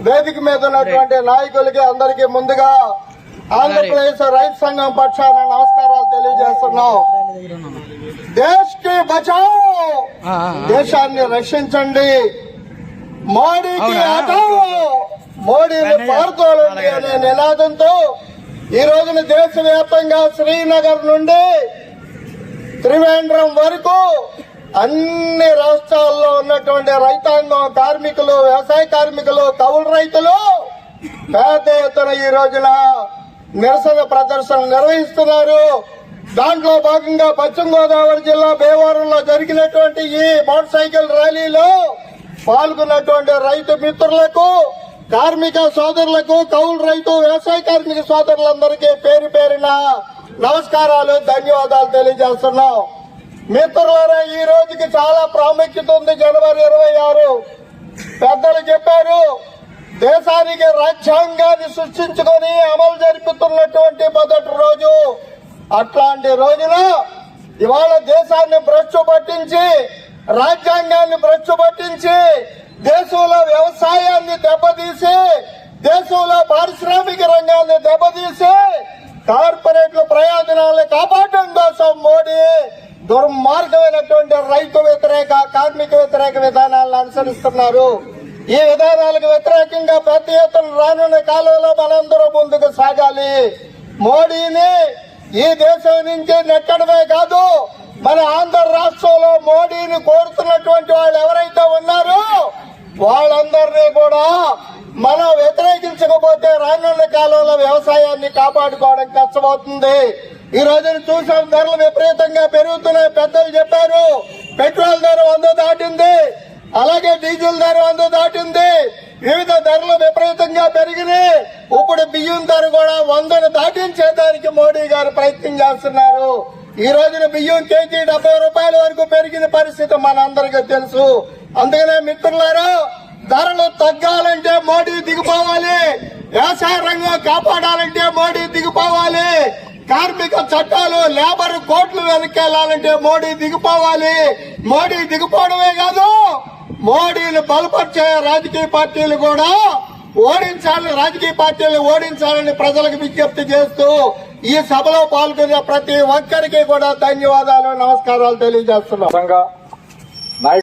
వేదిక మీద ఉన్నటువంటి నాయకులకి అందరికీ ముందుగా ఆంధ్రప్రదేశ్ రైతు సంఘం పక్షాన నమస్కారాలు తెలియజేస్తున్నాం. దేశ్ కి బచావో, దేశాన్ని రక్షించండి, మోడీకి హటావో, మోడీని పారుతోలండి అనే నినాదంతో ఈ రోజున దేశవ్యాప్తంగా శ్రీనగర్ నుండి త్రివేంద్రం వరకు అన్ని రాష్ట్రాల్లో ఉన్నటువంటి రైతాంగం, కార్మికులు, వ్యవసాయ కార్మికులు, కౌలు రైతులు పెద్ద ఎత్తున ఈ రోజున నిరసన ప్రదర్శన నిర్వహిస్తున్నారు. దాంట్లో భాగంగా పశ్చిమ గోదావరి జిల్లా భీమవరంలో జరిగినటువంటి ఈ మోటార్ సైకిల్ ర్యాలీలో పాల్గొన్నటువంటి రైతు మిత్రులకు, కార్మిక సోదరులకు, కౌలు రైతు, వ్యవసాయ కార్మిక సోదరులందరికీ పేరు పేరున నమస్కారాలు, ధన్యవాదాలు తెలియజేస్తున్నాం. మిత్రులారా, ఈ రోజుకి చాలా ప్రాముఖ్యత ఉంది. జనవరి 26 పెద్దలు చెప్పారు, దేశానికి రాజ్యాంగాన్ని సృష్టించుకొని అమలు జరుపుతున్నటువంటి మొదటి రోజు. అట్లాంటి రోజున ఇవాళ దేశాన్ని భ్రష్టు పట్టించి, రాజ్యాంగాన్ని భ్రష్టు పట్టించి, దేశంలో వ్యవసాయాన్ని దెబ్బతీసి, దేశంలో పారిశ్రామిక రంగాన్ని దెబ్బతీసి, కార్పొరేట్ల ప్రయోజనాలను కాపాడడం కోసం మోడీ దుర్మార్గమైనటువంటి రైతు వ్యతిరేక, కార్మిక వ్యతిరేక విధానాలను అనుసరిస్తున్నారు. ఈ విధానాలకు వ్యతిరేకంగా పెద్ద ఎత్తున రానున్న కాలంలో మనందరూ ముందుకు సాగాలి. మోడీని ఈ దేశం నుంచి నెట్టడమే కాదు, మన ఆంధ్ర రాష్ట్రంలో మోడీని కోరుతున్నటువంటి వాళ్ళు ఎవరైతే ఉన్నారో వాళ్ళందరినీ కూడా మనం వ్యతిరేకించకపోతే రానున్న కాలంలో వ్యవసాయాన్ని కాపాడుకోవడం కష్టమవుతుంది. ఈ రోజున చూసాం, ధరలు విపరీతంగా పెరుగుతున్నాయి. పెద్దలు చెప్పారు, పెట్రోల్ ధర 100 దాటింది, అలాగే డీజిల్ ధర 100 దాటింది. వివిధ ధరలు విపరీతంగా పెరిగినాయి. ఇప్పుడు బియ్యం ధర కూడా 100ను దాటించేదానికి మోడీ గారు ప్రయత్నం చేస్తున్నారు. ఈ రోజున బియ్యం కేజీ 70 రూపాయల వరకు పెరిగిన పరిస్థితి మనందరికీ తెలుసు. అందుకనే మిత్రులారా, ధరలు తగ్గాలంటే మోడీ దిగిపోవాలి, వ్యవసాయ రంగం కాపాడాలంటే మోడీ దిగిపోవాలి, కార్మిక చట్టాలు, లేబర్ కోట్లు వెనకెళ్లాలంటే మోడీ దిగిపోవాలి. మోడీ దిగిపోవడమే కాదు, మోడీని బలపరిచే రాజకీయ పార్టీలు కూడా ఓడించాలని, రాజకీయ పార్టీలు ఓడించాలని ప్రజలకు విజ్ఞప్తి చేస్తూ ఈ సభలో పాల్గొన్న ప్రతి ఒక్కరికి కూడా ధన్యవాదాలు, నమస్కారాలు తెలియజేస్తున్నాం.